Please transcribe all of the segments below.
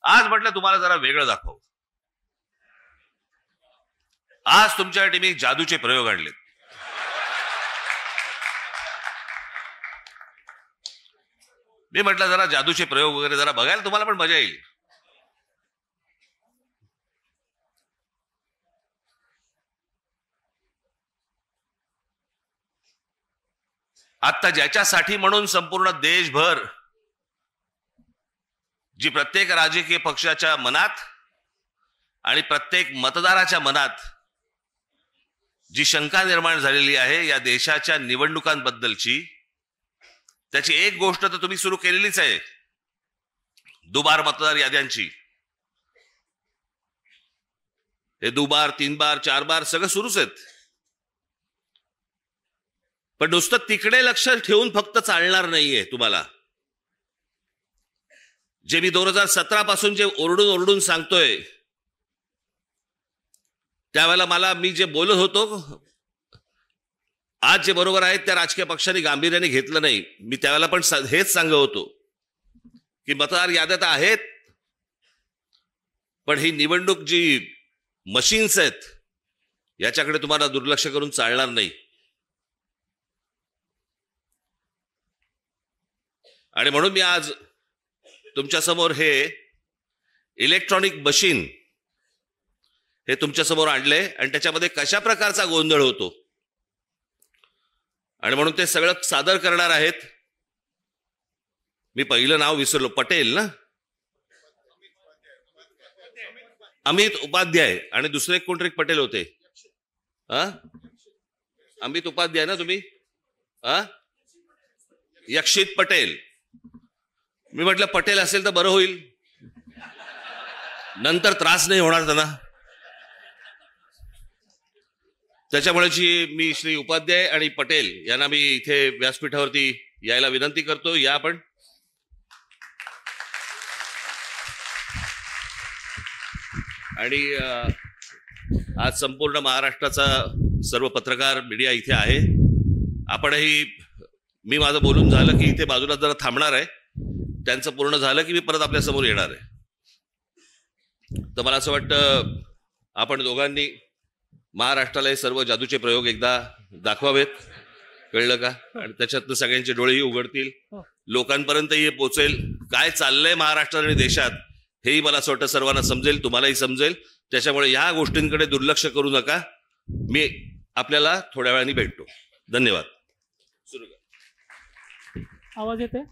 आज म्हटलं तुम्हाला जरा वेगळं दाखव. आज तुमच्यासाठी मी जादूचे प्रयोग आणलेत. मी म्हटलं जरा जादूचे प्रयोग वगैरे जरा बघायला तुम्हाला पण मजा येईल. आता ज्याच्यासाठी म्हणून संपूर्ण देशभर जी प्रत्येक राजकीय पक्षाच्या मनात आणि प्रत्येक मतदाराच्या मनात जी शंका निर्माण झालेली आहे या देशाच्या निवडणुकांबद्दलची, त्याची एक गोष्ट तर तुम्ही सुरू केलेलीच आहे, दुबार मतदार याद्यांची. हे दुबार, 3 बार, 4 बार सगळं सुरूच आहेत. पण नुसतं तिकडे लक्ष ठेवून फक्त चालणार नाहीये तुम्हाला. जे मी 2017 पासून जे ओरडून ओरडून सांगतोय, त्यावेळेला मी जे बोलत होतो, आज जे बरोबर आहेत त्या राजकीय पक्षांनी गांभीर्याने घेतलं नाही. मी त्यावेळेला पण हेच सांगत होतो की मतदार याद्या तर आहेत, पण ही निवडणूक जी मशीन्स आहेत याच्याकडे तुम्हाला दुर्लक्ष करून चालणार नाही. आणि म्हणून मी आज तुमच्या समोर हे इलेक्ट्रॉनिक मशीन हे तुमच्या समोर आणले आणि त्याच्यामध्ये कशा प्रकारचा गोंधळ होतो आणि म्हणून ते सगळं सादर करणार आहेत. मी पहिलं नाव विसरलो, पटेल ना, अमित उपाध्याय, आणि दुसरे कोणतरी पटेल होते. अमित उपाध्याय ना तुम्ही, यक्षित पटेल. मी म्हटलं पटेल असेल तर बरं होईल, नंतर त्रास नाही होणार त्यांना. त्याच्यामुळे मी श्री उपाध्याय आणि पटेल यांना मी इथे व्यासपीठावरती यायला विनंती करतो. या आपण. आणि आज संपूर्ण महाराष्ट्राचा सर्व पत्रकार मीडिया इथे आहे. आपणही, मी माझं बोलून झालं की इथे बाजूला जरा थांबणार आहे, त्यांचं पूर्ण झालं की मी परत आपल्या समोर येणार आहे. तर मला असं वाटतं आपण दोघांनी महाराष्ट्राला हे सर्व जादूचे प्रयोग एकदा दाखवावेत, कळलं का? आणि त्याच्यातनं सगळ्यांचे डोळेही उघडतील, लोकांपर्यंतही हे पोचेल काय चाललंय महाराष्ट्रात आणि देशात, हेही मला असं वाटतं सर्वांना समजेल, तुम्हालाही समजेल. त्याच्यामुळे ह्या गोष्टींकडे दुर्लक्ष करू नका. मी आपल्याला थोड्या वेळाने भेटतो. धन्यवाद. सुरू कर. आवाज येते?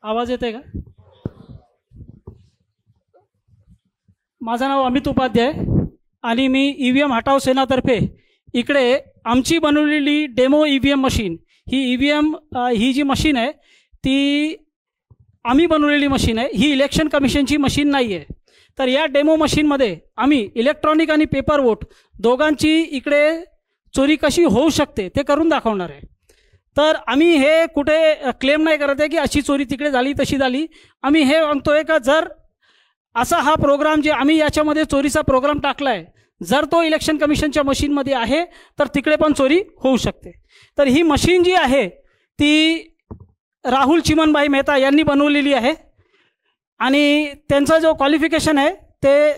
आवाज येते का? माझं नाव अमित उपाध्याय आणि मी ईव्हीएम हटाव सेनातर्फे इकडे आमची बनवलेली डेमो ईव्हीएम मशीन, ही जी मशीन आहे ती आम्ही बनवलेली मशीन आहे, ही इलेक्शन कमिशनची मशीन नाही आहे. तर या डेमो मशीनमध्ये आम्ही इलेक्ट्रॉनिक आणि पेपर वोट दोघांची इकडे चोरी कशी होऊ शकते ते करून दाखवणार आहे. तर आम्ही हे कुठे क्लेम नाही करत आहे की अशी चोरी तिकडे झाली तशी झाली. आम्ही हे म्हणतोय का जर असा हा प्रोग्राम जे आम्ही याच्यामध्ये चोरीचा प्रोग्राम टाकला आहे, जर तो इलेक्शन कमिशनच्या मशीनमध्ये आहे तर तिकडे पण चोरी होऊ शकते. तर ही मशीन जी आहे ती राहुल चिमनभाई मेहता यांनी बनवलेली आहे आणि त्यांचा जो क्वालिफिकेशन आहे ते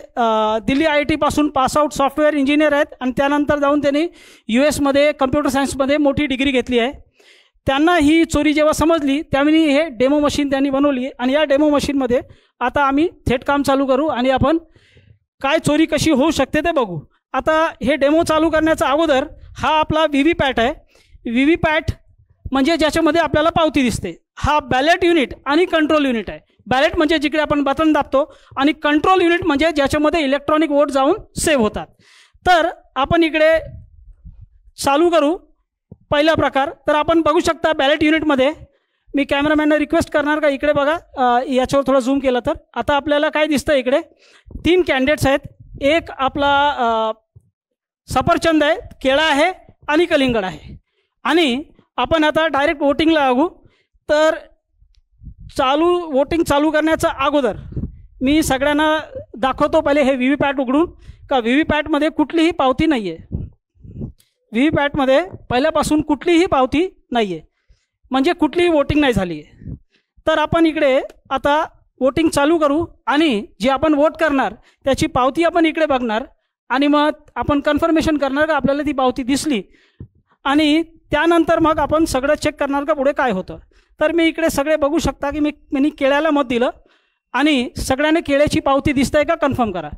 दिल्ली IIT पासून पासआउट सॉफ्टवेअर इंजिनियर आहेत आणि त्यानंतर जाऊन त्यांनी US कम्प्युटर सायन्समध्ये मोठी डिग्री घेतली आहे. त्यांना ही चोरी जेव्हा समजली त्यावेळी हे डेमो मशीन त्यांनी बनवली आणि या डेमो मशीनमध्ये आता आम्ही थेट काम चालू करू आणि आपण काय चोरी कशी होऊ शकते ते बघू. आता हे डेमो चालू करण्याचा अगोदर हा आपला VVPAT आहे. VVPAT म्हणजे ज्याच्यामध्ये आपल्याला पावती दिसते. हा बॅलेट युनिट आणि कंट्रोल युनिट आहे. बॅलेट म्हणजे जिकडे आपण बटन दाबतो आणि कंट्रोल युनिट म्हणजे ज्याच्यामध्ये इलेक्ट्रॉनिक वोट जाऊन सेव्ह होतात. तर आपण इकडे चालू करू पहिला प्रकार. तर आपण बघू शकता बॅलेट युनिटमध्ये, मी कॅमेरामॅनला रिक्वेस्ट करणार का इकडे बघा, याच्यावर थोडं झूम केलं तर आता आपल्याला काय दिसतं, इकडे 3 कॅन्डिडेट्स आहेत. एक आपला सफरचंद आहे, केळा आहे आणि कलिंगड आहे. आणि आपण आता डायरेक्ट वोटिंगला लागू. तर वोटिंग चालू करण्याचा अगोदर मी सगळ्यांना दाखवतो पहिले हे VVPAT उघडून का VVPATमध्ये कुठलीही पावती नाही आहे. VVPATमध्ये पहिल्यापासून कुठलीही पावती नाही आहे, म्हणजे कुठलीही वोटिंग नाही झाली आहे. तर आपण इकडे आता वोटिंग चालू करू आणि जे आपण वोट करणार त्याची पावती आपण इकडे बघणार आणि मग आपण कन्फर्मेशन करणार का आपल्याला ती पावती दिसली आणि त्यानंतर मग आपण सगळं चेक करणार का पुढे काय होतं. तर मी इकडे सगळे बघू शकता की मी केळ्याला मत दिलं आणि सगळ्यांनी केळ्याची पावती दिसतंय का कन्फर्म करा.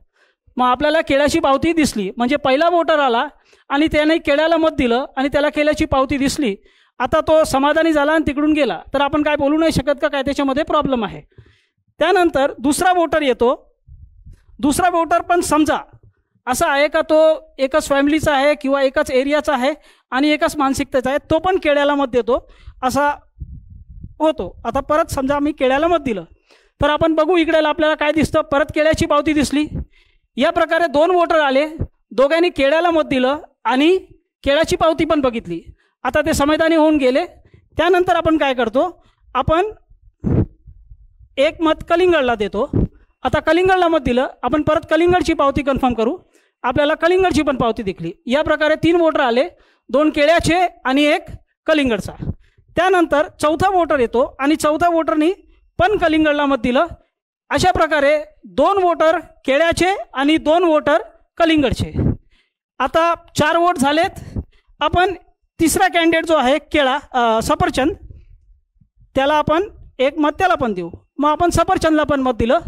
मग आपल्याला केळ्याची पावती दिसली म्हणजे पहिला वोटर आला आणि त्याने केळ्याला मत दिलं आणि त्याला केळ्याची पावती दिसली. आता तो समाधानी झाला आणि तिकडून गेला तर आपण काय बोलू नाही शकत का काय त्याच्यामध्ये प्रॉब्लेम आहे. त्यानंतर दुसरा वोटर येतो. दुसरा वोटर पण समजा असा आहे का तो एकच फॅमिलीचा आहे किंवा एकच एरियाचा आहे आणि एकच मानसिकतेचा आहे, तो पण केळ्याला मत देतो असा होतो. आता परत समजा मी केळ्याला मत दिलं तर आपण बघू इकडे आपल्याला काय दिसतं, परत केळ्याची पावती दिसली. या प्रकारे 2 वोटर आले, दोघांनी केळ्याला मत दिलं आणि केळ्याची पावती पण बघितली. आता ते समाधानी होऊन गेले. त्यानंतर आपण काय करतो, आपण एक मत कलिंगडला देतो. आता कलिंगडला मत दिलं, आपण परत कलिंगडची पावती कन्फर्म करू. आपल्याला कलिंगडची पण पावती दिसली. या प्रकारे 3 वोटर आले, 2 केळ्याचे आणि 1 कलिंगडचा. त्यानंतर चौथा वोटर येतो आणि चौथा वोटरनी पण कलिंगडला मत दिलं. अशा प्रकारे 2 वोटर केळ्याचे आणि 2 वोटर कलिंगडचे. आता 4 वोट झालेत. आपण तिसरा कॅन्डिडेट जो आहे सफरचंद, त्याला आपण 1 मत त्याला पण देऊ. मग आपण सफरचंदला पण मत दिलं.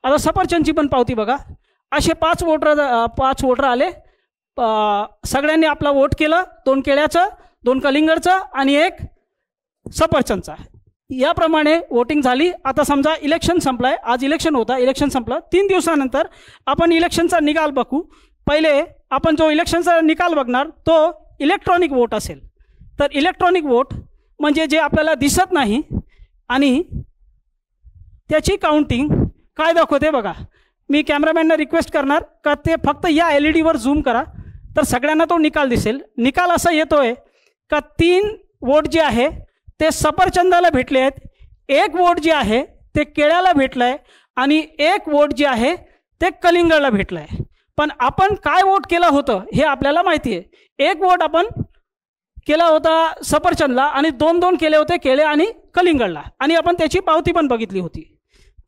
आता सफरचंदची पण पावती बघा. असे 5 वोटर आले. सगळ्यांनी आपला वोट केलं, 2 केळ्याचं, 2 कलिंगडचं आणि 1 सफरचंदचा. याप्रमाणे वोटिंग झाली. आता समजा इलेक्शन संपलाय, आज इलेक्शन होता, इलेक्शन संपलं. 3 दिवसानंतर आपण इलेक्शनचा निकाल बघू. पहिले आपण जो इलेक्शनचा निकाल बघणार तो इलेक्ट्रॉनिक वोट असेल. तर इलेक्ट्रॉनिक वोट म्हणजे जे आपल्याला दिसत नाही आणि त्याची काउंटिंग काय दाखवते बघा. मी कॅमेरामॅनना रिक्वेस्ट करणार का ते फक्त या LED वर झूम करा तर सगळ्यांना तो निकाल दिसेल. निकाल असा येतोय का 3 वोट जे आहे ते सफरचंदाला भेटले आहेत, 1 वोट जे आहे ते केळ्याला भेटलं आहे आणि 1 वोट जे आहे ते कलिंगडला भेटलं आहे. पण आपण काय वोट केलं होतं हे आपल्याला माहिती आहे. 1 वोट आपण केला होता सफरचंदला आणि 2 केले होते केळे आणि कलिंगडला आणि आपण त्याची पावती पण बघितली होती.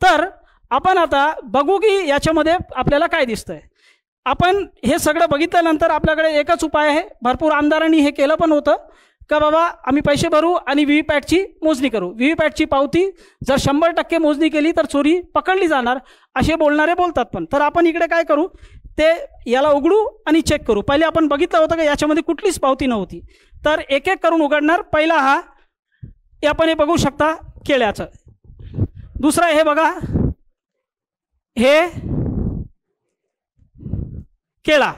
तर आपण आता बघू की याच्यामध्ये आपल्याला काय दिसतंय. आपण हे सगळं बघितल्यानंतर आपल्याकडे एकच उपाय आहे. भरपूर आमदारांनी हे केलं पण होतं का बाबा आम्ही पैसे भरू आणि VVPATची मोजणी करू. VVPATची पावती जर 100% मोजणी केली तर चोरी पकडली जाणार असे बोलणारे बोलतात. पण तर आपण इकडे काय करू, ते याला उघडू आणि चेक करू. पहिले आपण बघितलं होतं का याच्यामध्ये कुठलीच पावती नव्हती. तर एक एक करून उघडणार. पहिला हा आपण हे बघू शकता केळ्याचं. दुसरा हे बघा, हे केळा,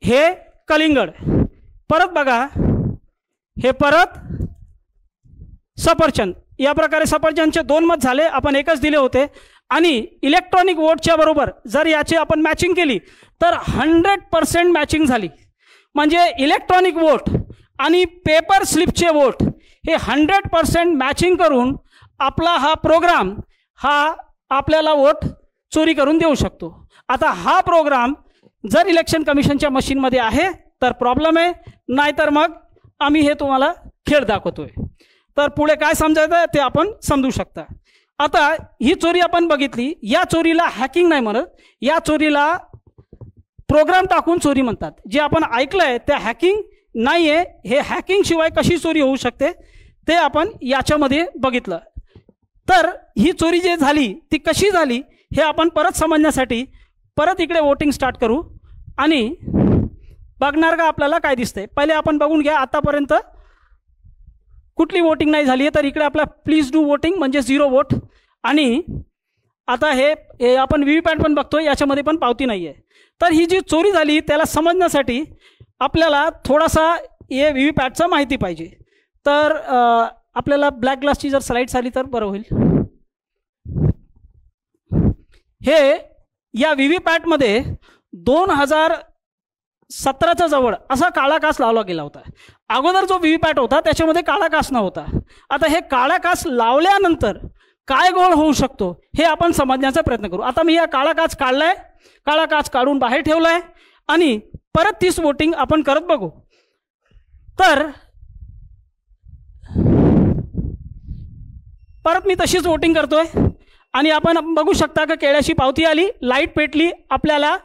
हे कलिंगड. परत बघा, हे परत सफरचंद. या प्रकारे सफरचंदचे 2 मत झाले, आपण एकच दिले होते. आणि इलेक्ट्रॉनिक वोटच्या बरोबर जर याची आपण मॅचिंग केली तर 100% मॅचिंग झाली. म्हणजे इलेक्ट्रॉनिक वोट आणि पेपर स्लिपचे वोट हे 100% मॅचिंग करून आपला हा प्रोग्राम हा आपल्याला वोट चोरी करून देऊ शकतो. आता हा प्रोग्राम जर इलेक्शन कमिशनच्या मशीनमध्ये आहे तर प्रॉब्लेम आहे, नाहीतर मग आम्ही हे तुम्हाला खेळ दाखवतोय. तर पुढे काय समजायचं ते आपण समजू शकता. आता ही चोरी आपण बघितली. या चोरीला हॅकिंग नाही म्हणत, या चोरीला प्रोग्राम टाकून चोरी म्हणतात. जे आपण ऐकलंय ते हॅकिंग नाही आहे. हे हॅकिंग शिवाय कशी चोरी होऊ शकते ते आपण याच्यामध्ये बघितलं. तर ही चोरी जे झाली ती कशी झाली हे आपण परत समजण्यासाठी परत इकडे वोटिंग स्टार्ट करू आणि बघणार का आपल्याला काय दिसतंय. पहिले आपण बघून घ्या आतापर्यंत कुठली वोटिंग नाही झाली आहे. तर इकडे आपला प्लीज डू वोटिंग म्हणजे 0 वोट. आणि आता हे आपण VVPAT पण बघतो, याच्यामध्ये पण पावती नाही आहे. तर ही जी चोरी झाली त्याला समजण्यासाठी आपल्याला थोडासा हे VVPATचं माहिती पाहिजे. तर आपल्याला ब्लॅक ग्लासची जर स्लाइड्स आली तर बरं होईल. हे या VVPATमध्ये 2017च्या जवळ असा काळा काच लावला गेला होता. अगोदर जो VVPAT होता त्याच्यामध्ये काळा काच नव्हता. आता हे काळा काच लावल्यानंतर काय गोळ होऊ शकतो हे आपण समजण्याचा प्रयत्न करू. आता मी हा काळा काच काढलाय, काळा काच काढून बाहेर ठेवलाय आणि परत 30 वोटिंग आपण करत बघू. तर परत मी तशीच वोटिंग करतोय आणि आपण बघू शकता की केळ्याची पावती आली, लाईट पेटली, आपल्याला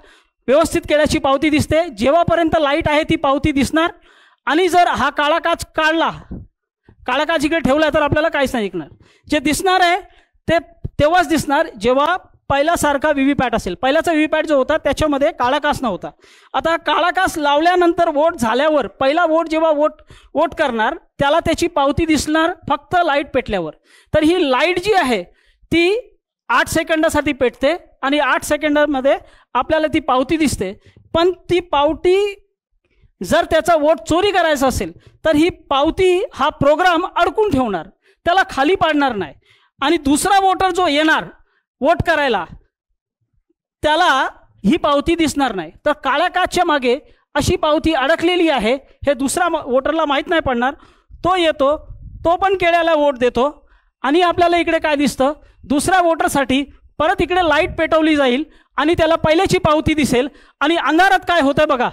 व्यवस्थित केळ्याची पावती दिसते. जेव्हापर्यंत लाईट आहे ती पावती दिसणार. आणि जर हा काळा काच काढला, काळा काच इकडे ठेवला तर आपल्याला काहीच नाही दिसणार. जे दिसणार आहे ते तेव्हाच दिसणार जेव्हा पहिल्यासारखा व्हीव्हीपॅट असेल. पहिल्याचा व्हीव्हीपॅट जो होता त्याच्यामध्ये काळा काच नव्हता. आता काळा काच लावल्यानंतर वोट झाल्यावर पहिला वोट जेव्हा वोट करणार त्याला त्याची पावती दिसणार फक्त लाईट पेटल्यावर. तर ही लाईट जी आहे ती 8 सेकंदासाठी पेटते आणि 8 सेकंदामध्ये आपल्याला ती पावती दिसते. पण ती पावती जर त्याचा वोट चोरी करायचा असेल तर ही पावती हा प्रोग्राम अडकून ठेवणार, त्याला खाली पाडणार नाही. आणि दुसरा वोटर जो येणार वोट करायला त्याला ही पावती दिसणार नाही. तर काळ्या काचच्या मागे अशी पावती अडकलेली आहे हे दुसरा वोटरला माहीत नाही पडणार. तो येतो, तो पण केळ्याला वोट देतो आणि आपल्याला इकडे काय दिसतं, दुसऱ्या वोटरसाठी परत इकडे लाईट पेटवली जाईल आणि त्याला पहिल्याची पावती दिसेल. आणि अंधारात काय होतंय बघा,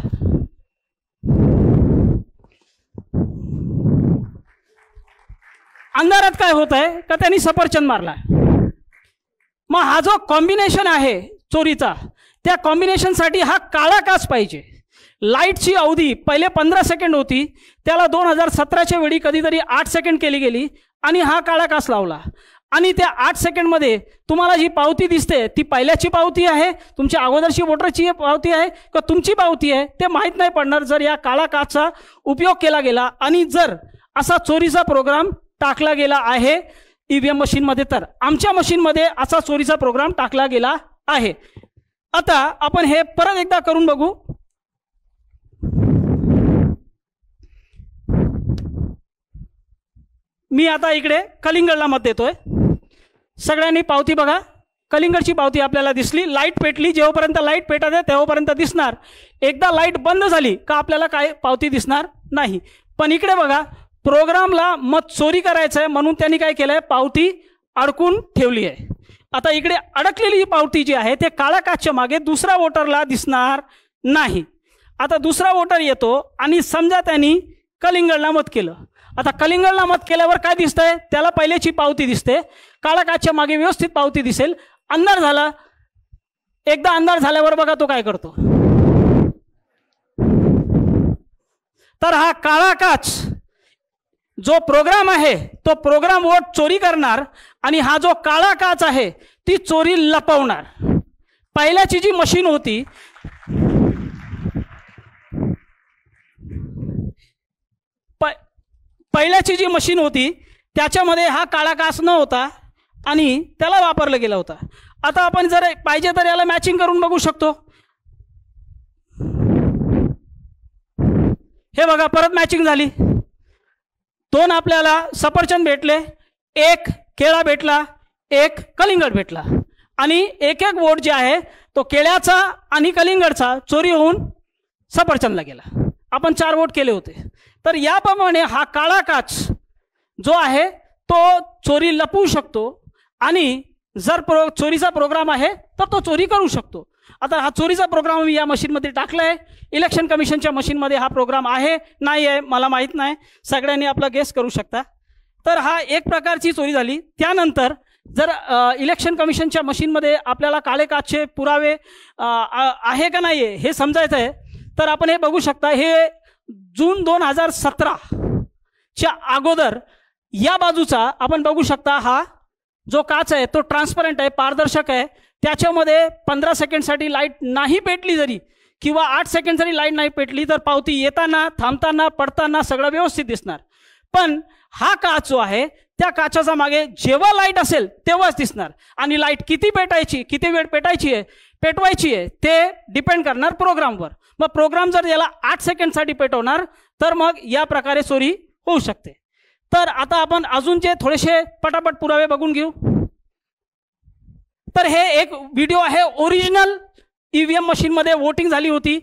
अंधारात काय होत आहे का त्यांनी सफरचंद मारला. मग हा जो कॉम्बिनेशन आहे चोरीचा, त्या कॉम्बिनेशनसाठी हा काळा काच पाहिजे. लाईटची अवधी पहिले 15 सेकंड होती, त्याला 2017च्या वेळी कधीतरी 8 सेकंड केली गेली आणि हा काळा काच लावला. आणि त्या 8 सेकंडमध्ये तुम्हाला जी पावती दिसते ती पहिल्याची पावती आहे, तुमच्या अगोदरची वोटरची पावती आहे का तुमची पावती आहे ते माहीत नाही पडणार जर या काळा काचचा उपयोग केला गेला आणि जर असा चोरीचा प्रोग्राम टाकला गेला आहे ईव्हीएम मशीनमध्ये. तर आमच्या मशीनमध्ये असा चोरीचा प्रोग्राम टाकला गेला आहे. आता आपण हे परत एकदा करून बघू. मी आता इकडे कलिंगडला मत देतोय. सगळ्यांनी पावती बघा, कलिंगडची पावती आपल्याला दिसली, लाईट पेटली. जेव्हापर्यंत लाईट पेटत आहे तेव्हापर्यंत दिसणार. एकदा लाईट बंद झाली का आपल्याला काय पावती दिसणार नाही. पण इकडे बघा, प्रोग्रामला मत चोरी करायचं आहे म्हणून त्यांनी काय केलं आहे, पावती अडकून ठेवली आहे. आता इकडे अडकलेली पावती जी आहे ते काळ्या काचच्या मागे दुसरा वोटरला दिसणार नाही. आता दुसरा वोटर येतो आणि समजा त्यांनी कलिंगडला मत केलं. आता कलिंगडला मत केल्यावर काय दिसतंय, त्याला पहिल्याची पावती दिसते, काळ्या काचच्या मागे व्यवस्थित पावती दिसेल. अंधार झाला, एकदा अंधार झाल्यावर बघा तो काय करतो. तर हा काळा काच जो प्रोग्राम आहे तो प्रोग्राम वोट चोरी करणार आणि हा जो काळा काच आहे ती चोरी लपवणार. पहिल्याची जी मशीन होती पहिल्याची जी मशीन होती त्याच्यामध्ये हा काळा काच न होता आणि त्याला वापरला गेला होता. आता आपण जर पाहिजे तर याला मॅचिंग करून बघू शकतो. हे बघा, परत मॅचिंग झाली. 2 आपल्याला सफरचंद भेटले, 1 केळा भेटला, 1 कलिंगड भेटला आणि एक वोट जे आहे तो केळ्याचा आणि कलिंगडचा चोरी होऊन सफरचंदला गेला. आपण 4 वोट केले होते. तर याप्रमाणे हा काळा काच जो आहे तो चोरी लपवू शकतो आणि जर चोरीचा प्रोग्राम आहे तर तो चोरी करू शकतो. आता हा चोरीचा प्रोग्राम मी या मशीनमध्ये टाकला आहे. इलेक्शन कमिशनच्या मशीनमध्ये हा प्रोग्राम आहे नाही आहे मला माहीत नाही, सगळ्यांनी आपला गेस करू शकता. तर हा एक प्रकारची चोरी झाली. त्यानंतर जर इलेक्शन कमिशनच्या मशीनमध्ये आपल्याला काळे काचचे पुरावे आहे का नाही हे समजायचं आहे तर आपण हे बघू शकता. हे जून 2017च्या अगोदर या बाजूचा आपण बघू शकता. हा जो काच आहे तो ट्रान्सपरंट आहे, पारदर्शक आहे. त्याच्यामध्ये 15 सेकंडसाठी लाईट नाही पेटली जरी किंवा 8 सेकंड जरी लाईट नाही पेटली तर पावती येताना, थांबताना, पडताना सगळं व्यवस्थित दिसणार. पण हा काच जो आहे त्या काचाचा मागे जेव्हा लाईट असेल तेव्हाच दिसणार आणि लाईट किती पेटायची, किती वेळ पेटवायची आहे ते डिपेंड करणार प्रोग्रामवर. मग प्रोग्राम जर याला 8 सेकंडसाठी पेटवणार तर मग या प्रकारे चोरी होऊ शकते. तर आता आपण अजून जे थोडेसे पटापट पुरावे बघून घेऊ. तर हे एक व्हिडिओ आहे, ओरिजिनल ईव्हीएम मशीनमध्ये वोटिंग झाली होती.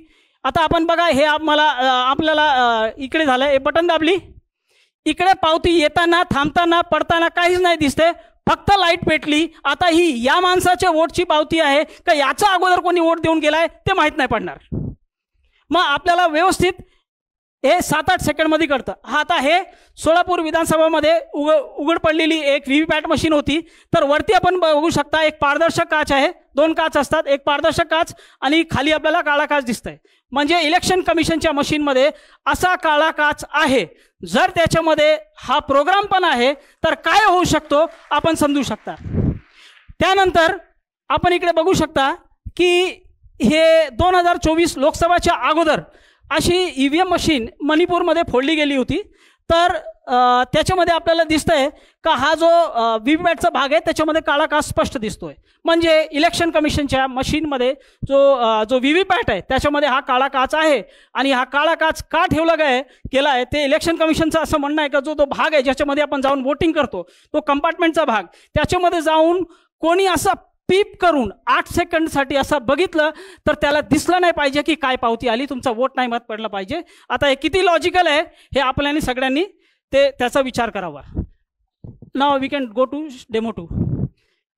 आता आपण बघा, हे आपल्याला इकडे झालं, हे बटन दाबली, इकडे पावती येताना, थांबताना, पडताना काहीच नाही दिसते, फक्त लाईट पेटली. आता ही या माणसाच्या वोटची पावती आहे का याचा अगोदर कोणी वोट देऊन गेलाय ते माहीत नाही पडणार. मग आपल्याला व्यवस्थित हे 7-8 सेकंडमध्ये कळतं. हा आता हे सोलापूर विधानसभामध्ये उघड पडलेली एक व्हीव्हीपॅट मशीन होती. तर वरती आपण बघू शकता एक पारदर्शक काच आहे, 2 काच असतात, एक पारदर्शक काच आणि खाली आपल्याला काळा काच दिसतंय. म्हणजे इलेक्शन कमिशनच्या मशीनमध्ये असा काळा काच आहे. जर त्याच्यामध्ये हा प्रोग्राम पण आहे तर काय होऊ शकतो आपण समजू शकता. त्यानंतर आपण इकडे बघू शकता की हे 2024 लोकसभाच्या अगोदर अशी ईव्हीएम मशीन मणिपूरमध्ये फोडली गेली होती. तर त्याच्यामध्ये आपल्याला दिसतंय का हा जो व्हीव्हीपॅटचा भाग आहे त्याच्यामध्ये काळा काच स्पष्ट दिसतोय. म्हणजे इलेक्शन कमिशनच्या मशीनमध्ये जो व्हीव्हीपॅट आहे त्याच्यामध्ये हा काळा काच आहे. आणि हा काळा काच का ठेवला गेला आहे ते इलेक्शन कमिशनचं असं म्हणणं आहे का जो भाग आहे ज्याच्यामध्ये आपण जाऊन वोटिंग करतो तो कंपार्टमेंटचा भाग, त्याच्यामध्ये जाऊन कोणी असा पीप करून 8 सेकंडसाठी असं बघितलं तर त्याला दिसलं नाही पाहिजे की काय पावती आली, तुमचा वोट नाही मत पडला पाहिजे. आता हे किती लॉजिकल आहे हे आपल्याला सगळ्यांनी त्याचा विचार करावा. Now we can go to demo 2.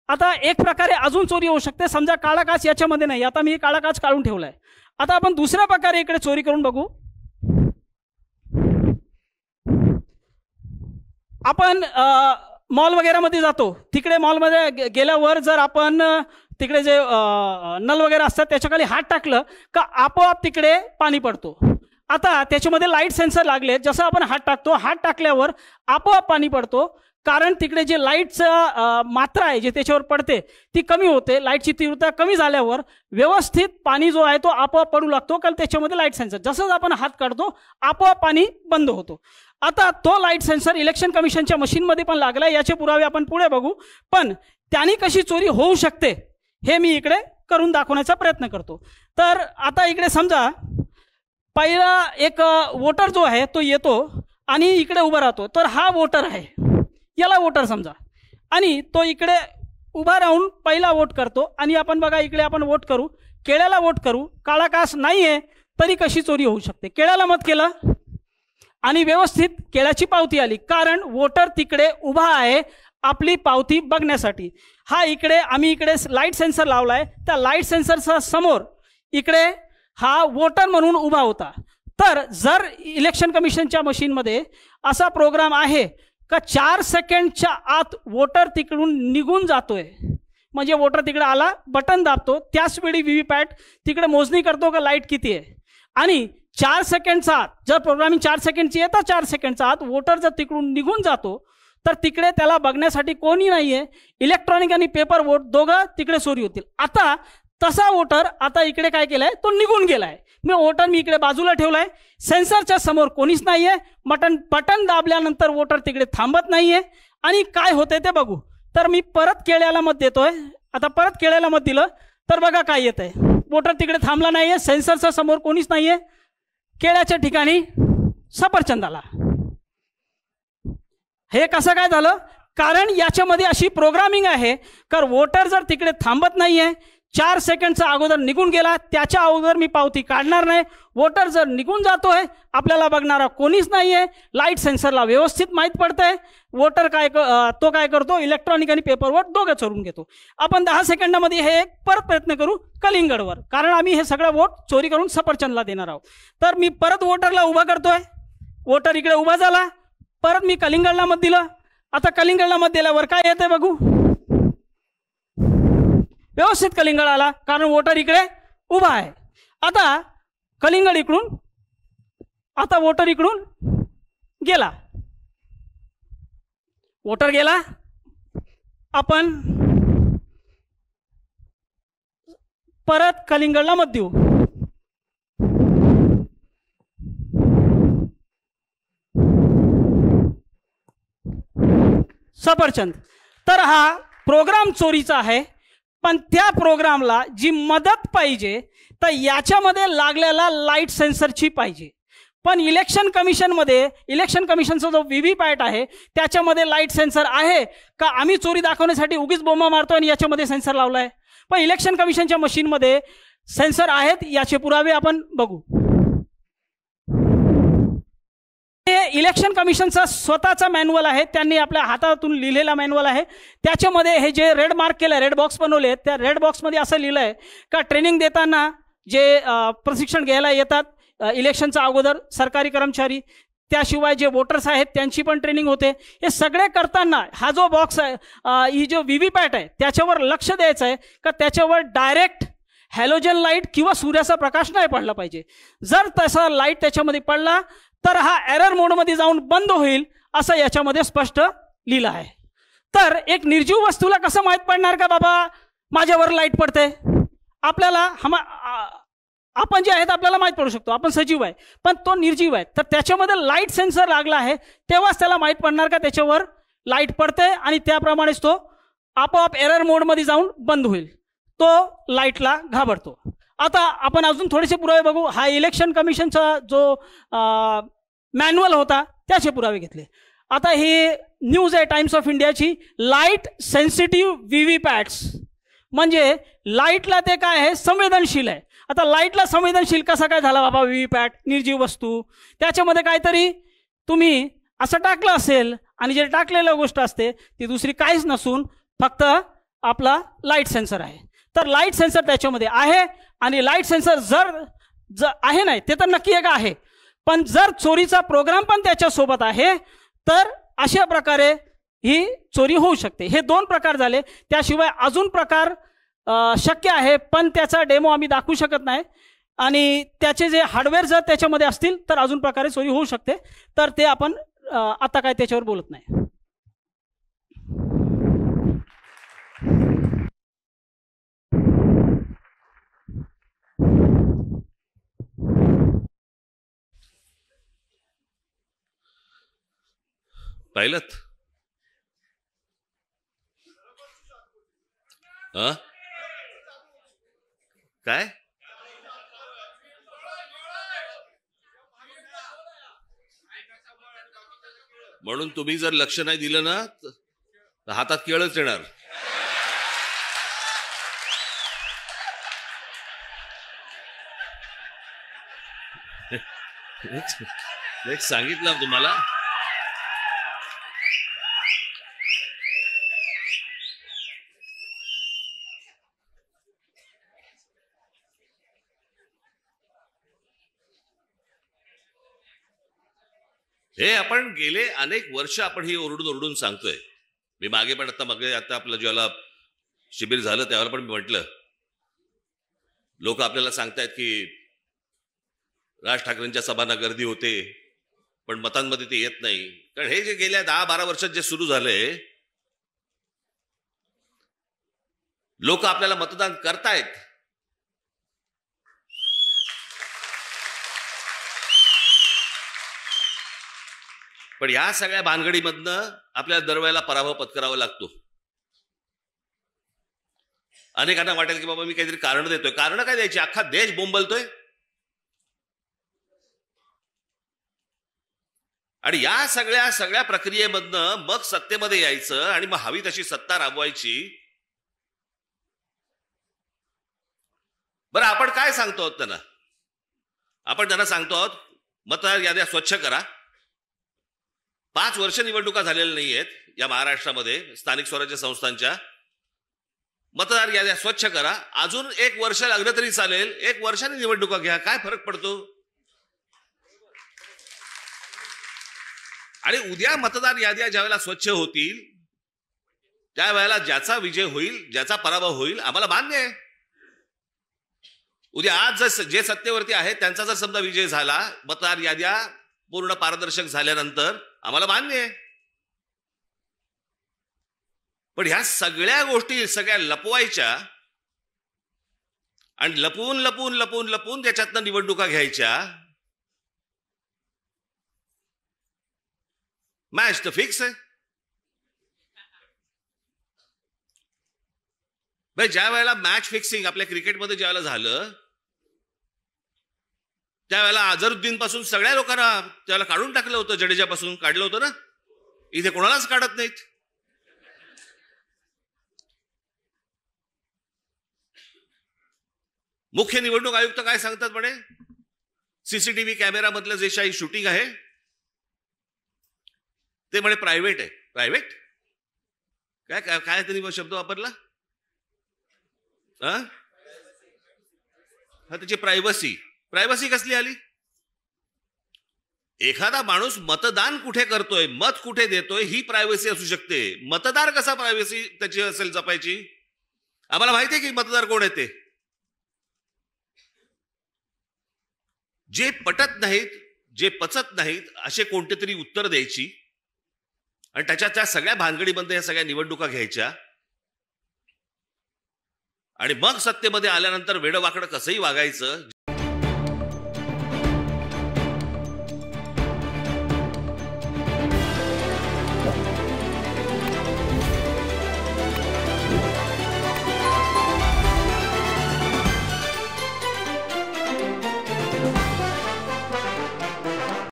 आता एक प्रकारे अजून चोरी होऊ शकते. समजा काळा काच याच्यामध्ये नाही, आता मी काळा काच काढून ठेवलाय. आता आपण दुसऱ्या प्रकारे इकडे चोरी करून बघू. आपण मॉल वगैरेमध्ये जातो, तिकडे मॉलमध्ये गेल्यावर जर आपण तिकडे जे नल वगैरे असतात त्याच्याखाली हात टाकलं का आपोआप तिकडे पाणी पडतो. आता त्याच्यामध्ये लाईट सेन्सर लागले, जसं आपण हात टाकतो, हात टाकल्यावर आपोआप पाणी पडतो. कारण तिकडे जे लाईटचं मात्रा आहे जे त्याच्यावर पडते ती कमी होते. लाईटची तीव्रता कमी झाल्यावर व्यवस्थित पाणी जो आहे तो आपोआप पडू लागतो, कारण त्याच्यामध्ये लाईट सेन्सर, जसंच आपण हात काढतो आपोआप पाणी बंद होतो. आता तो लाईट सेन्सर इलेक्शन कमिशनच्या मशीनमध्ये पण लागला. याचे पुरावे आपण पुढे बघू. पण त्याने कशी चोरी होऊ शकते हे मी इकडे करून दाखवण्याचा प्रयत्न करतो. तर आता इकडे समजा पहिला एक वोटर जो आहे तो येतो आणि इकडे उभा राहतो. तर हा वोटर आहे, याला वोटर समजा, आणि तो इकडे उभा राहून पहिला वोट करतो. आणि आपण बघा इकडे आपण वोट करू, केळ्याला वोट करू, काळा काच नाही आहे तरी कशी चोरी होऊ शकते. केळ्याला मत केलं आणि व्यवस्थित केळ्याची पावती आली, कारण वोटर तिकडे उभा आहे आपली पावती बघण्यासाठी. हा इकडे आम्ही इकडे लाईट सेन्सर लावलाय, त्या लाईट सेन्सरचा समोर इकडे हा वोटर म्हणून उभा होता. तर जर इलेक्शन कमिशनच्या मशीनमध्ये असा प्रोग्राम आहे का 4 सेकंडच्या आत वोटर तिकडून निघून जातोय, म्हणजे वोटर तिकडे आला, बटन दाबतो, त्याच वेळी व्हीव्हीपॅट तिकडे मोजणी करतो का लाईट किती आहे. आणि 4 सेकंडचा आत जर प्रोग्रामिंग 4 सेकंडची आहे तर 4 सेकंडचा आत वोटर जर तिकडून निघून जातो तर तिकडे त्याला बघण्यासाठी कोणी नाहीये. इलेक्ट्रॉनिक आणि पेपर वोट दोघं तिकडे चोरी होतील. आता तसा वोटर आता इकडे काय केलाय तो निघून गेलाय. वोटर मी इकडे बाजूला ठेवलाय, सेन्सरच्या समोर कोणीच नाहीये, बटन दाबल्यानंतर वोटर तिकडे थांबत नाहीये. आणि काय होतंय ते बघू. तर मी परत केळ्याला मत देतोय. आता परत केळ्याला मत दिलं तर बघा काय येतंय, वोटर तिकडे थांबला नाहीये, सेन्सरच्या समोर कोणीच नाहीये, केळ्याच्या ठिकाणी सफरचंद आला. हे कसं काय झालं? कारण याच्यामध्ये अशी प्रोग्रामिंग आहे का वोटर जर तिकडे थांबत नाहीये, 4 सेकंडचा अगोदर निघून गेला, त्याच्या अगोदर मी पावती काढणार नाही. वोटर जर निघून जातोय, आपल्याला बघणारा कोणीच नाहीये, लाईट सेन्सरला व्यवस्थित माहीत पडतंय, वोटर तो काय करतो, इलेक्ट्रॉनिक आणि पेपर वोट दोघं चोरून घेतो. आपण 10 सेकंडामध्ये हे परत प्रयत्न करू कलिंगडवर, कारण आम्ही हे सगळं वोट चोरी करून सफरचंदला देणार आहोत. तर मी परत वोटरला उभा करतोय, वोटर इकडे उभा झाला, परत मी कलिंगडला मत दिलं. आता कलिंगडला मत दिल्यावर काय येते बघू, व्यवस्थित कलिंगड आला, कारण वोटर इकडे उभा आहे. आता कलिंगड इकडून, आता वोटर इकडून गेला, वोटर गेला. आपण परत कलिंगडला मत देऊ. सफरचंद. तर हा प्रोग्राम चोरीचा आहे, पण त्या प्रोग्रामला जी मदत पाहिजे तर याच्यामध्ये लागलेला लाईट सेन्सरची पाहिजे. पण इलेक्शन कमिशनचा जो व्हीव्हीपॅट आहे त्याच्यामध्ये लाईट सेन्सर आहे का? आम्ही चोरी दाखवण्यासाठी उगीच बोंबा मारतो आणि याच्यामध्ये सेन्सर लावलाय. पण इलेक्शन कमिशनच्या मशीनमध्ये सेन्सर आहेत, याचे पुरावे आपण बघू. हे इलेक्शन कमिशनचा स्वतःचा मॅन्युअल आहे, त्यांनी आपल्या हातातून लिहिलेला मॅन्युअल आहे. त्याच्यामध्ये हे जे रेड मार्क केलं, रेड बॉक्स बनवले, त्या रेड बॉक्समध्ये असं लिहिलं आहे का ट्रेनिंग देताना जे प्रशिक्षण घ्यायला येतात इलेक्शनच्या अगोदर सरकारी कर्मचारी, त्याशिवाय जे वोटर्स आहेत त्यांची पण ट्रेनिंग होते. हे सगळे करताना हा जो बॉक्स आहे, ही जो व्हीव्हीपॅट आहे, त्याच्यावर लक्ष द्यायचं आहे का त्याच्यावर डायरेक्ट हॅलोजन लाईट किंवा सूर्याचा प्रकाश नाही पडला पाहिजे. जर तसा लाईट त्याच्यामध्ये पडला तर हा एरर मोडमध्ये जाऊन बंद होईल, असं याच्यामध्ये स्पष्ट लिहिलं आहे. तर एक निर्जीव वस्तूला कसं माहीत पडणार का बाबा माझ्यावर लाईट पडते? आपल्याला आपण जे आहेत आपल्याला माहीत पडू शकतो, आपण सजीव आहे, पण तो निर्जीव आहे. तर त्याच्यामध्ये लाईट सेन्सर लागला आहे, तेव्हाच त्याला माहीत पडणार का त्याच्यावर लाईट पडते, आणि त्याप्रमाणेच तो आपोआप एरर मोडमध्ये जाऊन बंद होईल. तो लाईटला घाबरतो. आता आपण अजून थोडेसे पुरावे बघू. हा इलेक्शन कमिशनचा जो मॅन्युअल होता त्याचे पुरावे घेतले. आता ही न्यूज आहे टाइम्स ऑफ इंडियाची, लाईट सेन्सिटिव्ह व्हीव्हीपॅट्स, म्हणजे लाईटला ते काय आहे, संवेदनशील आहे. आता लाईटला संवेदनशील कसा काय झाला बाबा व्हीव्हीपॅट, निर्जीव वस्तू, त्याच्यामध्ये काहीतरी तुम्ही असं टाकलं असेल, आणि जे टाकलेलं गोष्ट असते ती दुसरी काहीच नसून फक्त आपला लाईट सेन्सर आहे. तर लाईट सेन्सर त्याच्यामध्ये आहे, आणि लाईट सेन्सर जर आहे नाही ते तर नक्की एक आहे, पण जर चोरीचा प्रोग्राम पण त्याच्यासोबत आहे तर अशा प्रकारे ही चोरी होऊ शकते. हे 2 प्रकार झाले. त्याशिवाय अजून प्रकार शक्य आहे, पण त्याचा डेमो आम्ही दाखवू शकत नाही, आणि त्याचे जे हार्डवेअर जर त्याच्यामध्ये असतील तर अजून प्रकारे चोरी होऊ शकते. तर ते आपण आता काय त्याच्यावर बोलत नाही. पाहिलंत काय? म्हणून तुम्ही जर लक्ष नाही दिलं ना तर हातात केळच येणार. एक सांगितलं तुम्हाला, हे आपण गेले अनेक वर्ष आपण ही ओरडून ओरडून सांगतोय. मी मागे पण आता आपलं ज्याला शिबिर झालं त्यावेळेला पण मी म्हटलं, लोक आपल्याला सांगतायत की राज ठाकरेंच्या सभांना गर्दी होते पण मतांमध्ये ते येत नाही. कारण हे जे गेल्या 10-12 वर्षात जे सुरू झालंय, लोक आपल्याला मतदान करतायत, पण या सगळ्या भानगडीमधनं आपल्याला दरवेळेला पराभव पत्करावा लागतो. अनेकांना वाटेल की बाबा मी काहीतरी कारण देतोय. कारण काय द्यायची, अख्खा देश बोंबलतोय. आणि या सगळ्या प्रक्रियेमधनं मग सत्तेमध्ये यायचं आणि मग हवी तशी सत्ता राबवायची. बरं, आपण काय सांगतो आहोत त्यांना? आपण त्यांना सांगतो आहोत मतदार याद्या स्वच्छ करा. 5 वर्ष निवडणुका झालेल्या नाहीयेत या महाराष्ट्रामध्ये स्थानिक स्वराज्य संस्थांच्या. मतदार याद्या स्वच्छ करा. अजून 1 वर्ष लागलं तरी चालेल, 1 वर्षाने निवडणुका घ्या, काय फरक पडतो? आणि उद्या मतदार याद्या ज्या वेळेला स्वच्छ होतील त्या वेळेला ज्याचा विजय होईल, ज्याचा पराभव होईल, आम्हाला मान्य आहे. उद्या आज जर जे सत्तेवरती आहे त्यांचा जर समजा विजय झाला, मतदार याद्या पूर्ण पारदर्शक झाल्यानंतर, आम्हाला मान्य आहे. पण ह्या सगळ्या गोष्टी सगळ्या लपवायच्या आणि लपवून लपवून लपवून लपवून त्याच्यातनं निवडणुका घ्यायच्या. मॅच तर फिक्स आहे. भाई, ज्या वेळेला मॅच फिक्सिंग आपल्या क्रिकेटमध्ये ज्या वेळेला झालं त्यावेळेला अझरुद्दीन पासून सगळ्या लोकांना त्याला काढून टाकलं होतं, जडेजा पासून काढलं होतं ना. इथे कोणालाच काढत नाहीत. मुख्य निवडणूक आयुक्त काय सांगतात म्हणे, सीसीटीव्ही कॅमेरा मधलं जे काही शूटिंग आहे ते म्हणे प्रायव्हेट आहे. प्रायव्हेट काय काय काय त्यांनी शब्द वापरला? हा, त्याची प्रायव्हसी. प्रायव्हसी कसली आली? एखादा माणूस मतदान कुठे करतोय, मत कुठे देतोय, ही प्रायव्हसी असू शकते. मतदार कसा प्रायव्हसी त्याची असेल जपायची? आम्हाला माहिती आहे की मतदार कोण आहे ते. जे पटत नाहीत, जे पचत नाहीत असे कोणते तरी उत्तर द्यायची आणि त्याच्या त्या सगळ्या भानगडीमध्ये या सगळ्या निवडणुका घ्यायच्या आणि मग सत्तेमध्ये आल्यानंतर वेडवाकडं कसंही वागायचं.